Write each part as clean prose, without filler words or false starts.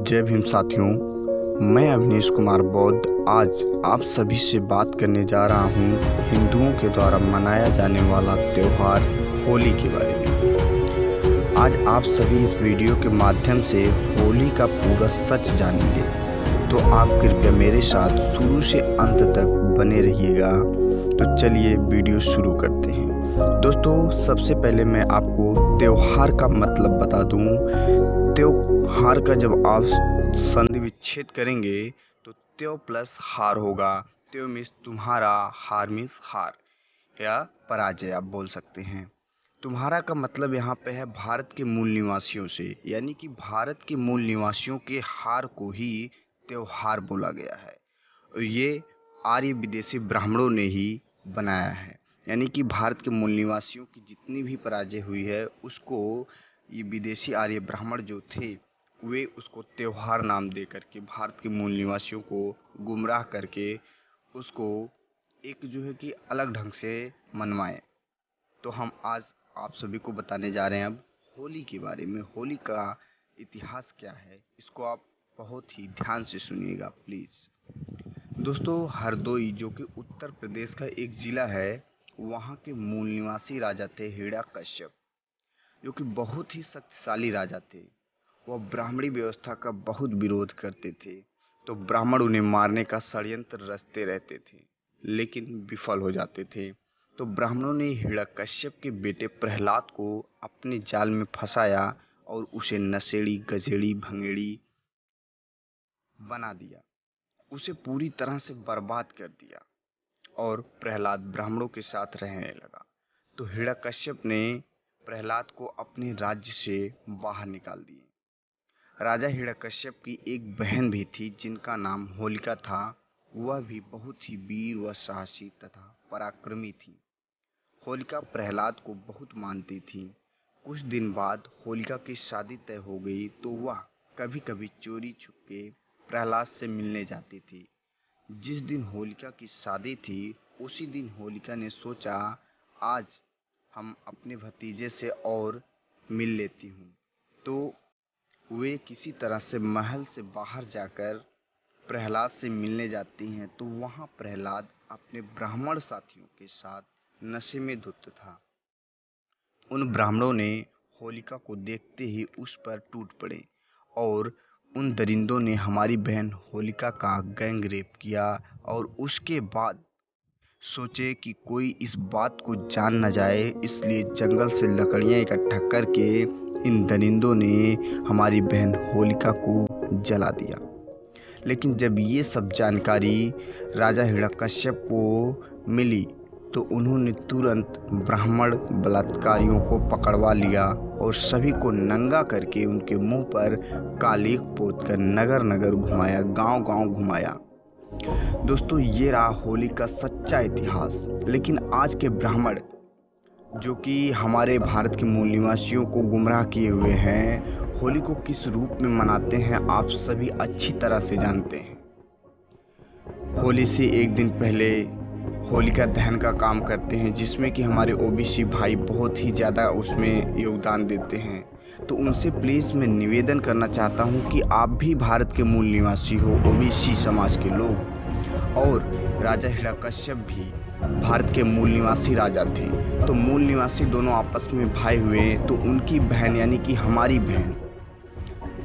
जय भीम साथियों, मैं अवनीश कुमार बौद्ध आज आप सभी से बात करने जा रहा हूं हिंदुओं के द्वारा मनाया जाने वाला त्यौहार होली के बारे में। आज आप सभी इस वीडियो के माध्यम से होली का पूरा सच जानेंगे, तो आप कृपया मेरे साथ शुरू से अंत तक बने रहिएगा। तो चलिए वीडियो शुरू करते हैं। दोस्तों, सबसे पहले मैं आपको त्योहार का मतलब बता दूं। त्योहार का जब आप संधि विच्छेद करेंगे तो त्यो प्लस हार होगा। त्यो मीन्स तुम्हारा, हार मीन्स हार या पराजय आप बोल सकते हैं। तुम्हारा का मतलब यहाँ पे है भारत के मूल निवासियों से, यानी कि भारत के मूल निवासियों के हार को ही त्योहार बोला गया है। और ये आर्य विदेशी ब्राह्मणों ने ही बनाया है, यानी कि भारत के मूल निवासियों की जितनी भी पराजय हुई है उसको ये विदेशी आर्य ब्राह्मण जो थे वे उसको त्योहार नाम दे करके भारत के मूल निवासियों को गुमराह करके उसको एक जो है कि अलग ढंग से मनवाएं। तो हम आज आप सभी को बताने जा रहे हैं अब होली के बारे में। होली का इतिहास क्या है, इसको आप बहुत ही ध्यान से सुनिएगा प्लीज़। दोस्तों, हरदोई जो कि उत्तर प्रदेश का एक ज़िला है, वहाँ के मूल निवासी राजा थे हिरण्यकश्यप, जो कि बहुत ही शक्तिशाली राजा थे। वह ब्राह्मणी व्यवस्था का बहुत विरोध करते थे, तो ब्राह्मण उन्हें मारने का षड्यंत्र रचते रहते थे, लेकिन विफल हो जाते थे। तो ब्राह्मणों ने हिरण्यकश्यप के बेटे प्रहलाद को अपने जाल में फंसाया और उसे नशेड़ी, गजेड़ी, भंगेड़ी बना दिया, उसे पूरी तरह से बर्बाद कर दिया और प्रहलाद ब्राह्मणों के साथ रहने लगा। तो हिरण्यकश्यप ने प्रहलाद को अपने राज्य से बाहर निकाल दिए। राजा हिरण्यकश्यप की एक बहन भी थी जिनका नाम होलिका था। वह भी बहुत ही वीर व साहसी तथा पराक्रमी थी। होलिका प्रहलाद को बहुत मानती थी। कुछ दिन बाद होलिका की शादी तय हो गई, तो वह कभी कभी चोरी छुपके प्रहलाद से मिलने जाती थी। जिस दिन होलिका की शादी थी उसी दिन होलिका ने सोचा, आज हम अपने भतीजे से और मिल लेती हूँ। तो वे किसी तरह से महल से बाहर जाकर प्रहलाद से मिलने जाती हैं। तो वहाँ प्रहलाद अपने ब्राह्मण साथियों के साथ नशे में धुत था। उन ब्राह्मणों ने होलिका को देखते ही उस पर टूट पड़े और उन दरिंदों ने हमारी बहन होलिका का गैंग रेप किया। और उसके बाद सोचे कि कोई इस बात को जान न जाए, इसलिए जंगल से लकड़ियाँ इकट्ठा करके इन दरिंदों ने हमारी बहन होलिका को जला दिया। लेकिन जब ये सब जानकारी राजा हिरण्यकश्यप को मिली तो उन्होंने तुरंत ब्राह्मण बलात्कारियों को पकड़वा लिया और सभी को नंगा करके उनके मुंह पर कालीख पोतकर नगर नगर घुमाया, गांव गांव घुमाया। दोस्तों, ये रहा होली का सच्चा इतिहास। लेकिन आज के ब्राह्मण जो कि हमारे भारत के मूल निवासियों को गुमराह किए हुए हैं, होली को किस रूप में मनाते हैं आप सभी अच्छी तरह से जानते हैं। होली से एक दिन पहले होलिका दहन का काम करते हैं, जिसमें कि हमारे ओबीसी भाई बहुत ही ज़्यादा उसमें योगदान देते हैं। तो उनसे प्लीज़ मैं निवेदन करना चाहता हूं कि आप भी भारत के मूल निवासी हो, ओबीसी समाज के लोग, और राजा हिरण्यकश्यप भी भारत के मूल निवासी राजा थे। तो मूल निवासी दोनों आपस में भाई हुए, तो उनकी बहन यानी कि हमारी बहन,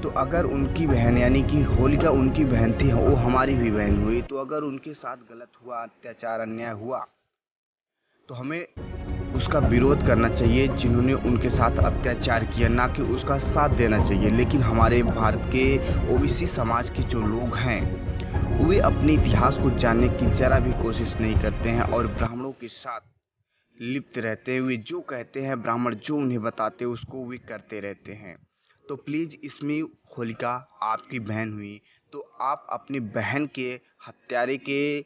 तो अगर उनकी बहन यानी कि होलिका उनकी बहन थी, वो हमारी भी बहन हुई, तो अगर उनके साथ गलत हुआ, अत्याचार, अन्याय हुआ, तो हमें उसका विरोध करना चाहिए। जिन्होंने उनके साथ अत्याचार किया, ना कि उसका साथ देना चाहिए। लेकिन हमारे भारत के ओबीसी समाज के जो लोग हैं वे अपने इतिहास को जानने की जरा भी कोशिश नहीं करते हैं और ब्राह्मणों के साथ लिप्त रहते हैं। वे जो कहते हैं, ब्राह्मण जो उन्हें बताते हैं उसको वे करते रहते हैं। तो प्लीज़, इसमें होलिका आपकी बहन हुई, तो आप अपनी बहन के हत्यारे के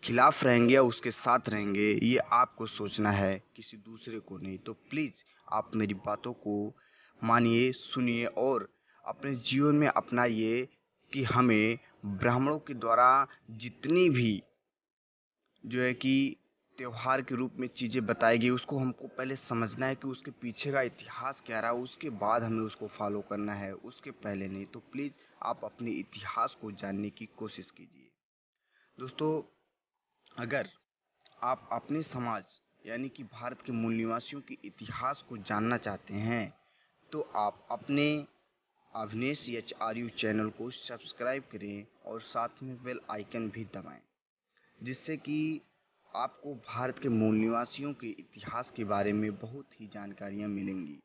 खिलाफ रहेंगे या उसके साथ रहेंगे, ये आपको सोचना है, किसी दूसरे को नहीं। तो प्लीज़ आप मेरी बातों को मानिए, सुनिए और अपने जीवन में अपनाइए कि हमें ब्राह्मणों के द्वारा जितनी भी जो है कि त्योहार के रूप में चीज़ें बताई गई, उसको हमको पहले समझना है कि उसके पीछे का इतिहास क्या रहा, उसके बाद हमें उसको फॉलो करना है, उसके पहले नहीं। तो प्लीज़ आप अपने इतिहास को जानने की कोशिश कीजिए। दोस्तों, अगर आप अपने समाज यानी कि भारत के मूल निवासियों के इतिहास को जानना चाहते हैं तो आप अपने Avnesh H R you channel को सब्सक्राइब करें और साथ में बेल आइकन भी दबाएं, जिससे कि आपको भारत के मूल निवासियों के इतिहास के बारे में बहुत ही जानकारियाँ मिलेंगी,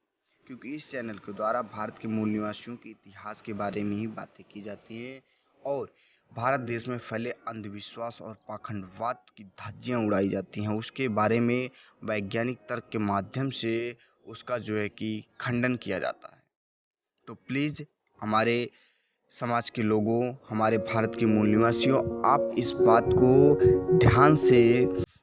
क्योंकि इस चैनल के द्वारा भारत के मूल निवासियों के इतिहास के बारे में ही बातें की जाती हैं और भारत देश में फैले अंधविश्वास और पाखंडवाद की धज्जियां उड़ाई जाती हैं। उसके बारे में वैज्ञानिक तर्क के माध्यम से उसका जो है कि खंडन किया जाता है। तो प्लीज़ हमारे समाज के लोगों, हमारे भारत के मूल निवासियों, आप इस बात को ध्यान से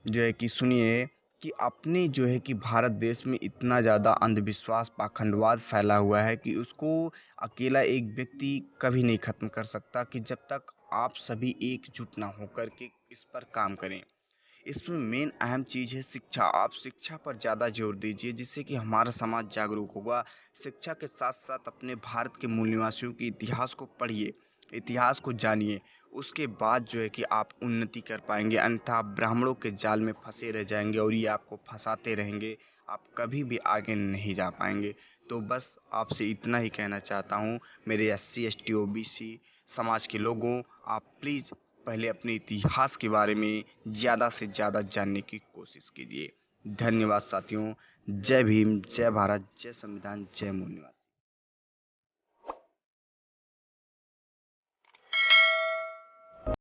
जो है कि सुनिए कि अपने जो है कि भारत देश में इतना ज़्यादा अंधविश्वास पाखंडवाद फैला हुआ है कि उसको अकेला एक व्यक्ति कभी नहीं ख़त्म कर सकता, कि जब तक आप सभी एकजुट ना होकर के इस पर काम करें। इसमें मेन अहम चीज़ है शिक्षा। आप शिक्षा पर ज़्यादा जोर दीजिए, जिससे कि हमारा समाज जागरूक होगा। शिक्षा के साथ साथ अपने भारत के मूल निवासियों के इतिहास को पढ़िए, इतिहास को जानिए। उसके बाद जो है कि आप उन्नति कर पाएंगे, अन्यथा आप ब्राह्मणों के जाल में फंसे रह जाएंगे और ये आपको फंसाते रहेंगे। आप कभी भी आगे नहीं जा पाएंगे। तो बस आपसे इतना ही कहना चाहता हूँ, मेरे SC ST OBC समाज के लोगों, आप प्लीज़ पहले अपने इतिहास के बारे में ज़्यादा से ज़्यादा जानने की कोशिश कीजिए। धन्यवाद साथियों। जय भीम, जय भारत, जय संविधान, जय मूल निवास।